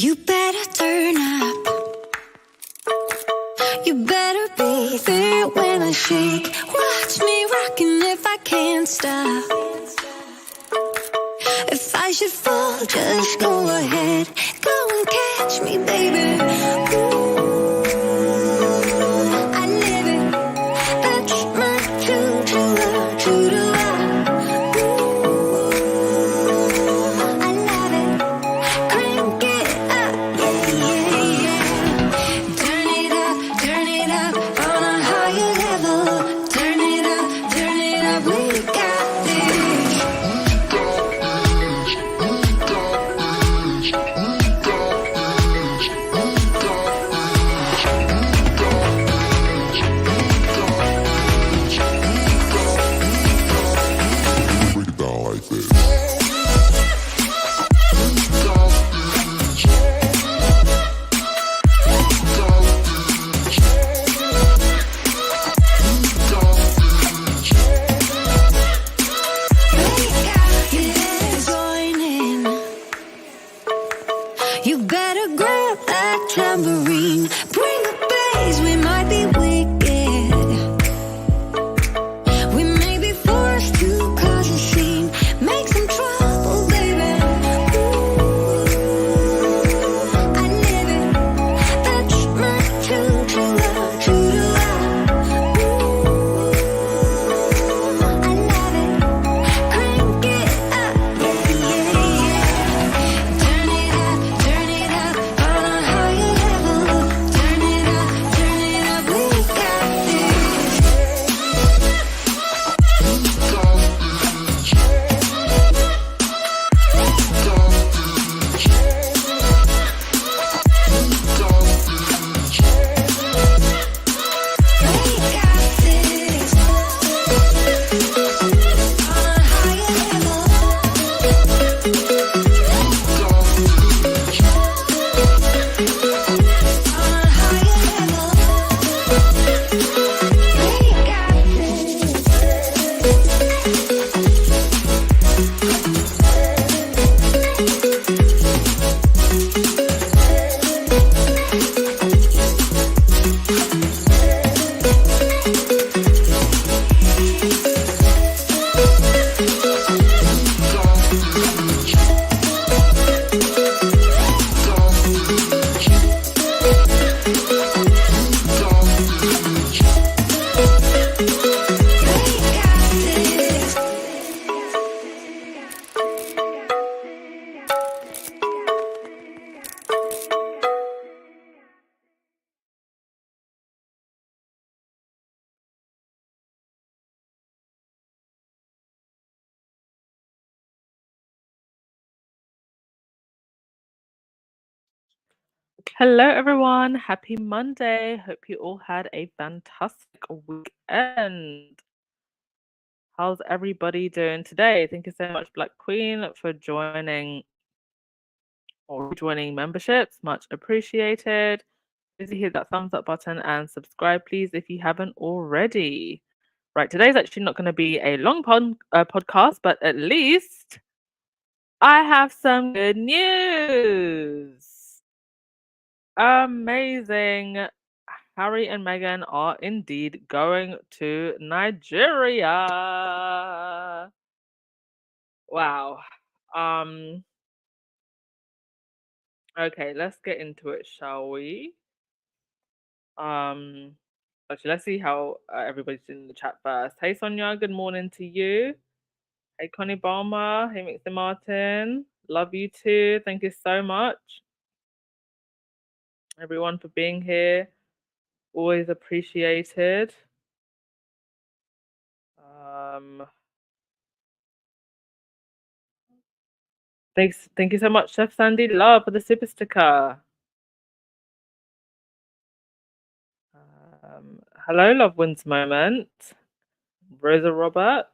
You better turn up. You better be there when I shake. Watch me rocking if I can't stop. If I should fall, just go ahead. Go and catch me, baby. Ooh, I live it. That's my true love. Ooh, I love it. Crank it up, yeah, yeah. Turn it up on a higher level. Turn it up, we got this. Break it down like this. You better grab that tambourine. Bring the bass, we might be wicked. We may be forced to cause a scene. Make some trouble, baby. Ooh, I live it. That's my true love. Ooh, I love it. Crank it up, yeah, yeah, yeah. Turn it up on a higher level. Turn it up, we got this. On a higher Hello, everyone. Happy Monday. Hope you all had a fantastic weekend. How's everybody doing today? Thank you so much, Black Queen, for joining or rejoining memberships. Much appreciated. Please hit that thumbs up button and subscribe, please, if you haven't already. Right, today's actually not going to be a long podcast, but at least I have some good news. Amazing. Harry and Meghan are indeed going to Nigeria. Wow. Um okay, let's get into it, shall we? Um Actually, let's see how everybody's doing in the chat first. Hey Sonia, good morning to you. Hey Connie Balmer, hey Mixer Martin. Love you too. Thank you so much, everyone, for being here. Always appreciated. Thank you so much, Chef Sandy Love, for the super sticker. Hello, Love Wins Moment. Rosa Robert.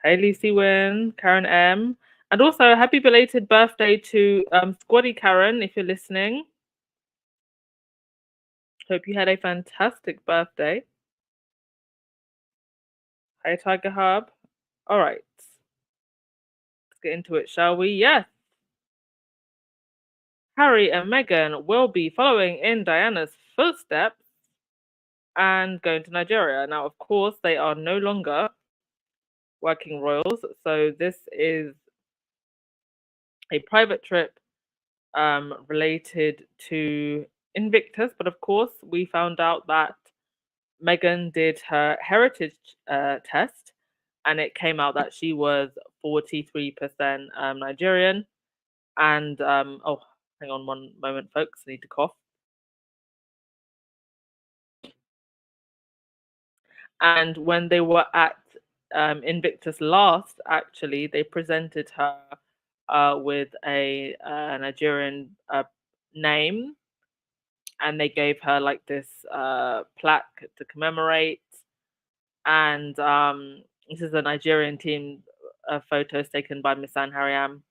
Hey, Lucy Wynn, Karen M. And also, happy belated birthday to Squaddy Karen, if you're listening. Hope you had a fantastic birthday. Hey, Tiger Hub. All right. Let's get into it, shall we? Yes. Harry and Meghan will be following in Diana's footsteps and going to Nigeria. Now, of course, they are no longer working royals, so this is a private trip related to Invictus. But of course, we found out that Meghan did her heritage test, and it came out that she was 43% Nigerian. And oh, hang on one moment, folks. I need to cough. And when they were at Invictus last, actually, they presented her with a Nigerian name, and they gave her like this plaque to commemorate. And this is a Nigerian team photos taken by Miss Anne Harriam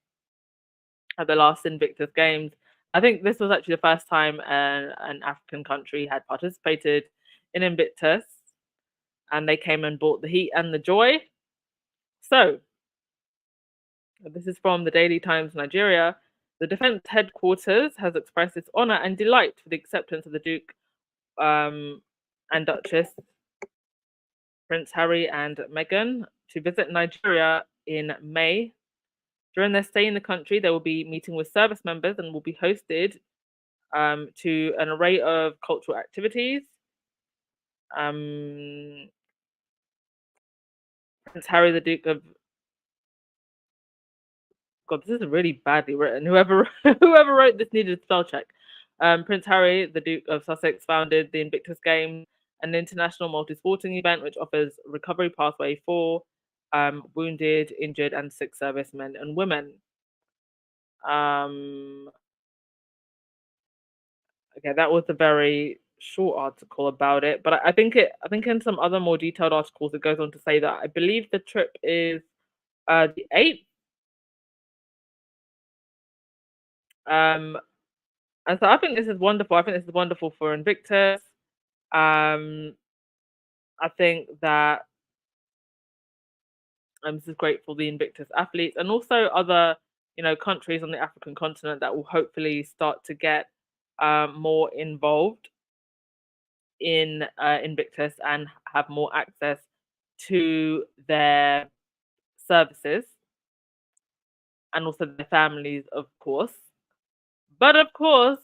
at the last Invictus Games. I think this was actually the first time an African country had participated in Invictus, and they came and brought the heat and the joy. So, this is from the Daily Times Nigeria. The Defence Headquarters has expressed its honour and delight for the acceptance of the Duke and Duchess, Prince Harry and Meghan, to visit Nigeria in May. During their stay in the country, they will be meeting with service members and will be hosted to an array of cultural activities. Prince Harry, the Duke of God, this is really badly written. Whoever whoever wrote this needed a spell check. Prince Harry, the Duke of Sussex, founded the Invictus Games, an international multi-sporting event which offers recovery pathway for wounded, injured, and sick servicemen and women. Okay, that was a very short article about it, but I think in some other more detailed articles it goes on to say that I believe the trip is the 8th. And so I think this is wonderful. I think this is wonderful for Invictus. I think that this is great for the Invictus athletes and also other, countries on the African continent that will hopefully start to get more involved in Invictus and have more access to their services and also their families, of course. But of course,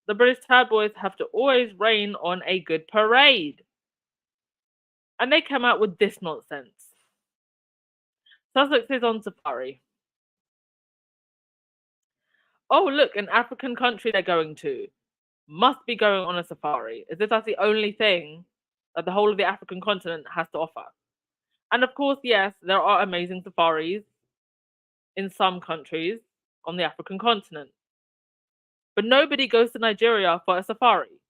the British tabloids have to always rain on a good parade. And they come out with this nonsense. Sussex is on safari. Oh, look, an African country they're going to. Must be going on a safari. As if that's the only thing that the whole of the African continent has to offer. And of course, yes, there are amazing safaris in some countries on the African continent. But nobody goes to Nigeria for a safari.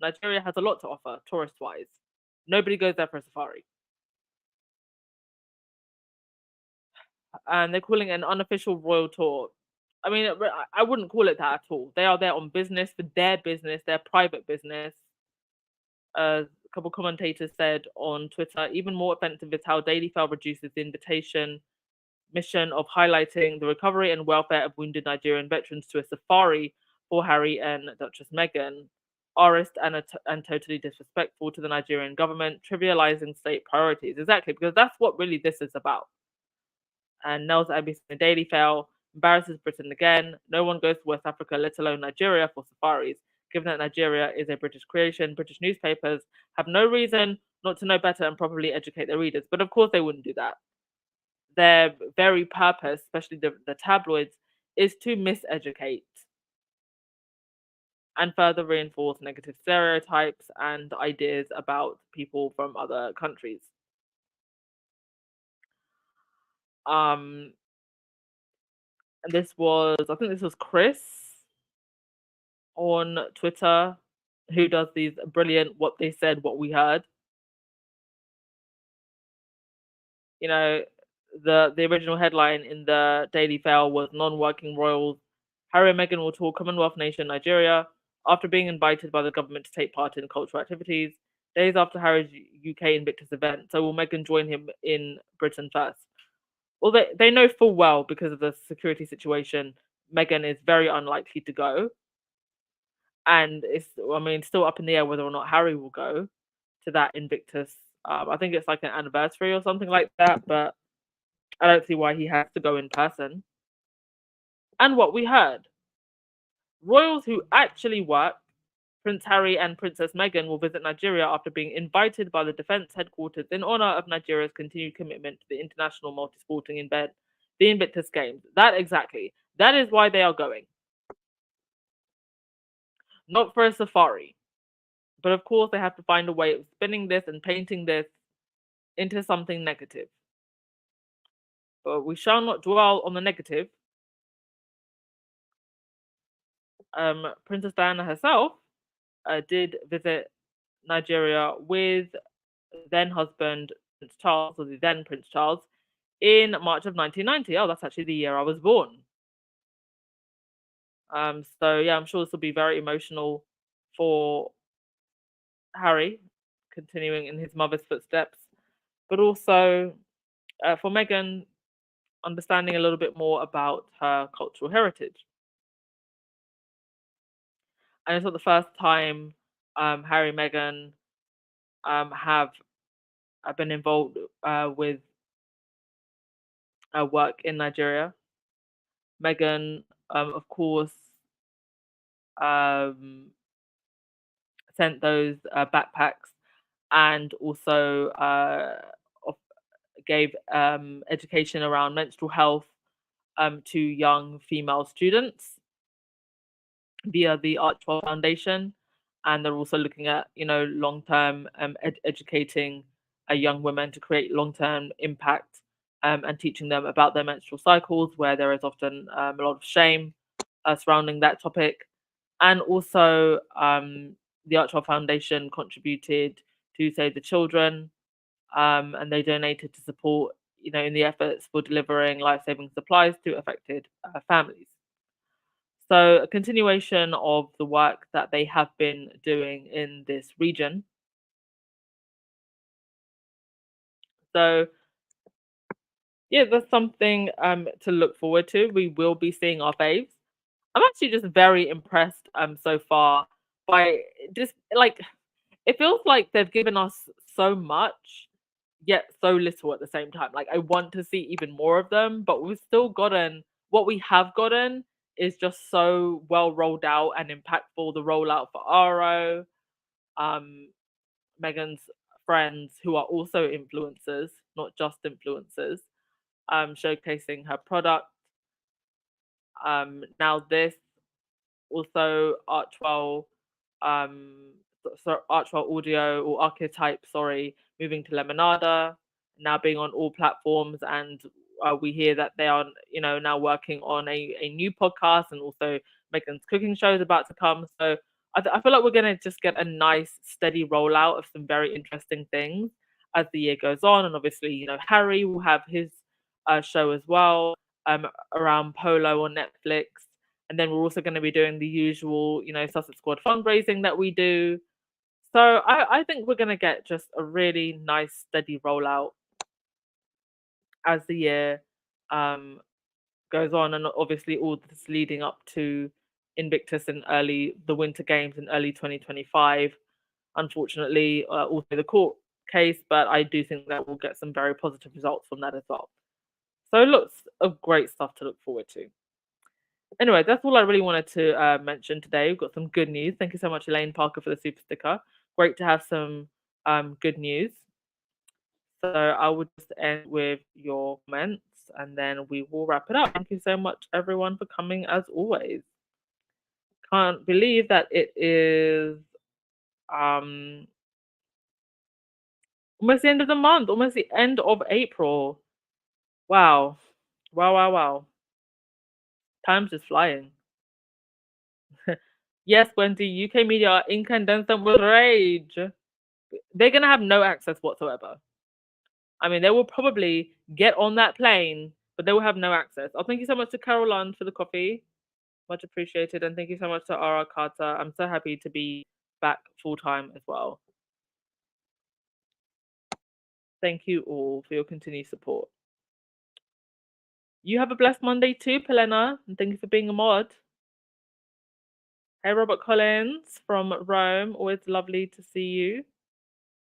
Nigeria has a lot to offer, tourist wise. Nobody goes there for a safari. And they're calling it an unofficial royal tour. I mean, I wouldn't call it that at all. They are there on business, for their business, their private business. A couple commentators said on Twitter, even more offensive is how Daily Mail reduces the invitation mission of highlighting the recovery and welfare of wounded Nigerian veterans to a safari for Harry and Duchess Meghan. Arist and totally disrespectful to the Nigerian government, trivializing state priorities. Exactly, because that's what really this is about. And Nels Abbey in the Daily Mail embarrasses Britain again. No one goes to West Africa, let alone Nigeria, for safaris. Given that Nigeria is a British creation, British newspapers have no reason not to know better and properly educate their readers. But of course, they wouldn't do that. Their very purpose, especially the tabloids, is to miseducate and further reinforce negative stereotypes and ideas about people from other countries. And I think this was Chris on Twitter who does these brilliant what they said, what we heard. The original headline in the Daily Mail was non-working royals. Harry and Meghan will tour Commonwealth nation Nigeria after being invited by the government to take part in cultural activities days after Harry's UK Invictus event. So will Meghan join him in Britain first? Well, they know full well because of the security situation, Meghan is very unlikely to go. and still up in the air whether or not Harry will go to that Invictus. I think it's like an anniversary or something like that, but I don't see why he has to go in person. And what we heard, royals who actually work, Prince Harry and Princess Meghan, will visit Nigeria after being invited by the defense headquarters in honor of Nigeria's continued commitment to the international multi-sporting event, the Invictus Games. That exactly. That is why they are going. Not for a safari. But of course, they have to find a way of spinning this and painting this into something negative. But we shall not dwell on the negative. Princess Diana herself did visit Nigeria with then husband Prince Charles, or the then Prince Charles, in March of 1990. Oh, that's actually the year I was born. So yeah, I'm sure this will be very emotional for Harry, continuing in his mother's footsteps, but also for Meghan, understanding a little bit more about her cultural heritage. And it's not the first time Harry and Meghan have been involved with work in Nigeria. Meghan, of course, um, sent those backpacks and also gave education around menstrual health to young female students via the Archwell Foundation, and they're also looking at long term educating young women to create long term impact and teaching them about their menstrual cycles, where there is often a lot of shame surrounding that topic, and also the Archwell Foundation contributed to Save the Children, and they donated to support in the efforts for delivering life saving supplies to affected families. So, a continuation of the work that they have been doing in this region. So, yeah, that's something to look forward to. We will be seeing our faves. I'm actually just very impressed so far by just like it feels like they've given us so much yet so little at the same time. Like I want to see even more of them, but we've still gotten what we have gotten is just so well rolled out and impactful. The rollout for Aro, um, Megan's friends who are also influencers, not just influencers, showcasing her product. Now this also Archwell, Archwell Audio or Archetype, sorry, moving to Lemonada, now being on all platforms, and we hear that they are, now working on a new podcast, and also Megan's cooking show is about to come. So I feel like we're gonna just get a nice steady rollout of some very interesting things as the year goes on, and obviously, Harry will have his show as well around Polo on Netflix. And then we're also going to be doing the usual, Sussex Squad fundraising that we do. So I think we're going to get just a really nice, steady rollout as the year um, goes on. And obviously, all this leading up to Invictus and the Winter Games in early 2025. Unfortunately, also the court case, but I do think that we'll get some very positive results from that as well. So lots of great stuff to look forward to. Anyway, that's all I really wanted to mention today. We've got some good news. Thank you so much, Elaine Parker, for the super sticker. Great to have some good news. So I will just end with your comments and then we will wrap it up. Thank you so much, everyone, for coming as always. Can't believe that it is um, almost the end of the month, almost the end of April. Wow. Wow, wow, wow. Time's just flying. Yes, Wendy, UK media are incandescent with rage. They're going to have no access whatsoever. I mean, they will probably get on that plane, but they will have no access. Oh, thank you so much to Carol Lund for the coffee. Much appreciated. And thank you so much to Ara Carter. I'm so happy to be back full time as well. Thank you all for your continued support. You have a blessed Monday too, Pelena. And thank you for being a mod. Hey, Robert Collins from Rome. Always lovely to see you.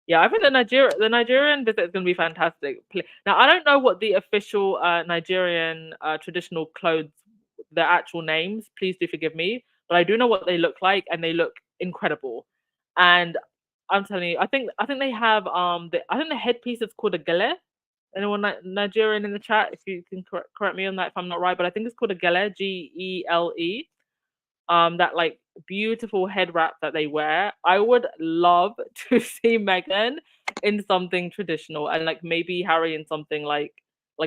Yeah, I think the Nigerian visit is going to be fantastic. Now, I don't know what the official Nigerian traditional clothes, the actual names. Please do forgive me, but I do know what they look like, and they look incredible. And I'm telling you, I think they have I think the headpiece is called a gele. Anyone Nigerian in the chat, if you can correct me on that if I'm not right, but I think it's called a gele, Gele. That like beautiful head wrap that they wear. I would love to see Meghan in something traditional, and like maybe Harry in something like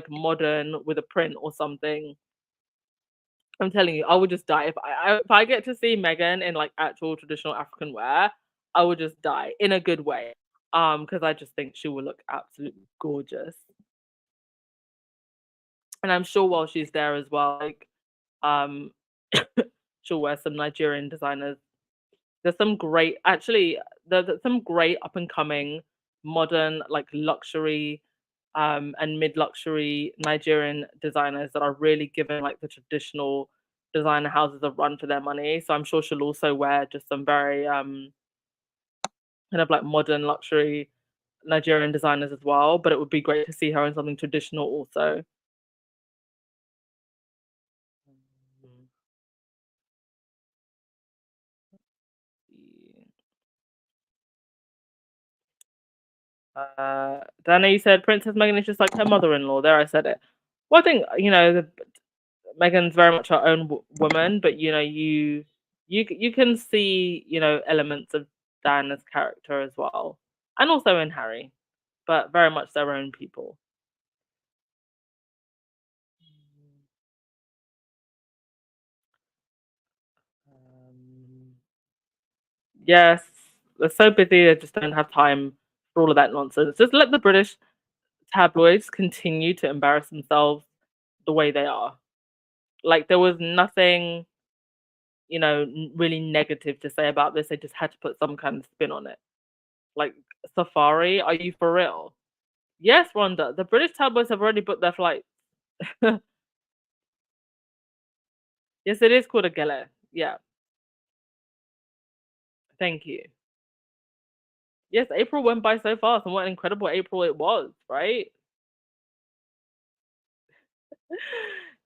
modern with a print or something. I'm telling you, I would just die if I get to see Meghan in like actual traditional African wear. I would just die in a good way. Because I just think she will look absolutely gorgeous, and I'm sure while she's there as well, like um, she'll wear some Nigerian designers. There's some great actually, there's some great up and coming modern, like, luxury, and mid-luxury Nigerian designers that are really giving, like, the traditional designer houses a run for their money, so I'm sure she'll also wear just some very, kind of, like, modern luxury Nigerian designers as well, but it would be great to see her in something traditional also. Mm. Dana, you said Princess Meghan is just like her mother-in-law. There, I said it. Well, I think Meghan's very much her own woman, but you can see elements of Diana's character as well, and also in Harry, but very much their own people. Um, yes, they're so busy they just don't have time for all of that nonsense. Just let the British tabloids continue to embarrass themselves the way they are. Like there was nothing, really negative to say about this. They just had to put some kind of spin on it. Like Safari, are you for real? Yes, Rhonda. The British tabloids have already booked their flight. Yes, it is called a gala. Yeah, thank you. Yes, April went by so fast, and what an incredible April it was, right?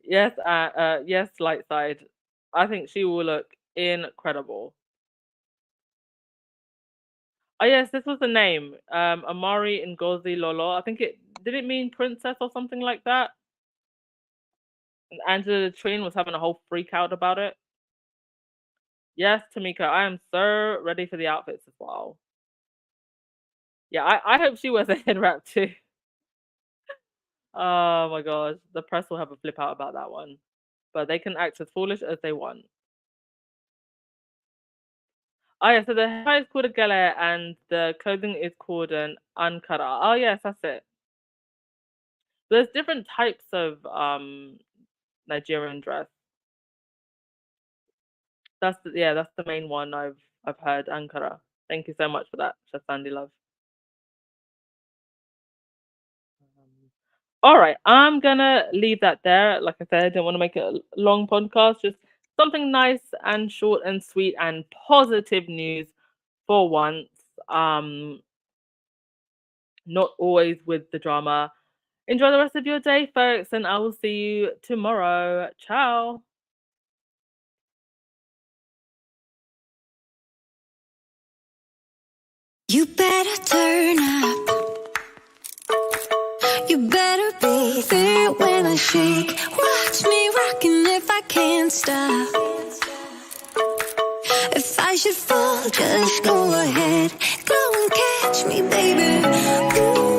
Yes, light side. I think she will look incredible. Oh yes, this was the name. Amari Ngozi Lolo. I think it did it mean princess or something like that. And Angela Trine was having a whole freak out about it. Yes, Tamika, I am so ready for the outfits as well. Yeah, I hope she wears a head wrap too. Oh my gosh, the press will have a flip out about that one. But they can act as foolish as they want. Oh yeah, so the hair is called a gele and the clothing is called an ankara. Oh yes, that's it. There's different types of Nigerian dress. That's the main one I've heard, Ankara. Thank you so much for that, Chef Sandy Love. All right, I'm gonna leave that there. Like I said, I don't want to make it a long podcast. Just something nice and short and sweet and positive news for once. Um, Not always with the drama. Enjoy the rest of your day, folks, and I will see you tomorrow. Ciao. You better turn up. You better be there when I shake. Watch me rocking if I can't stop. If I should fall, just go ahead. Go and catch me, baby. Ooh.